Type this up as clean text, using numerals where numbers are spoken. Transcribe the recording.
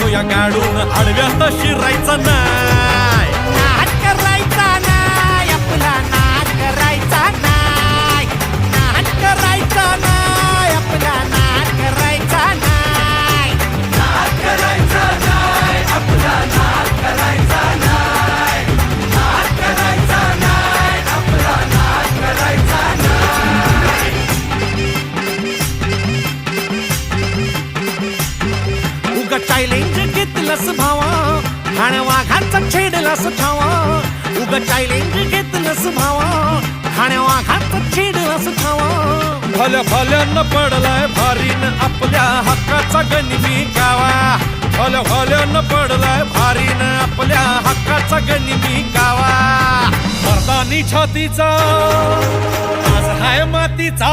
घेऊया गाडून आडव्यात शिरायचा नाही. नाद करायचा नाही आपला, नाद करायचा नाही, नाद करायचा नाही आपला, नाद करायचा नाही, नाद करायचा नाही आपला, नाद करायचा नाही, नाद करायचा नाही आपला, नाद करायचा नाही. उगा चॅलेंज घेतलंस भावा, ठाण्या वाघाचा छेडलास ठावा. उगा चॅलेंज घेतलंस भावा, ठाण्या वाघाचा छेडलास ठावा. भल्या भल्यानं पडलाय भारीन आपल्या हक्काचा गनिमी गावा. भल्या भल्यानं पडलाय भारीन आपल्या हक्काचा गनिमी गावा. मर्दानी छातीचा आज हाय मातीचा.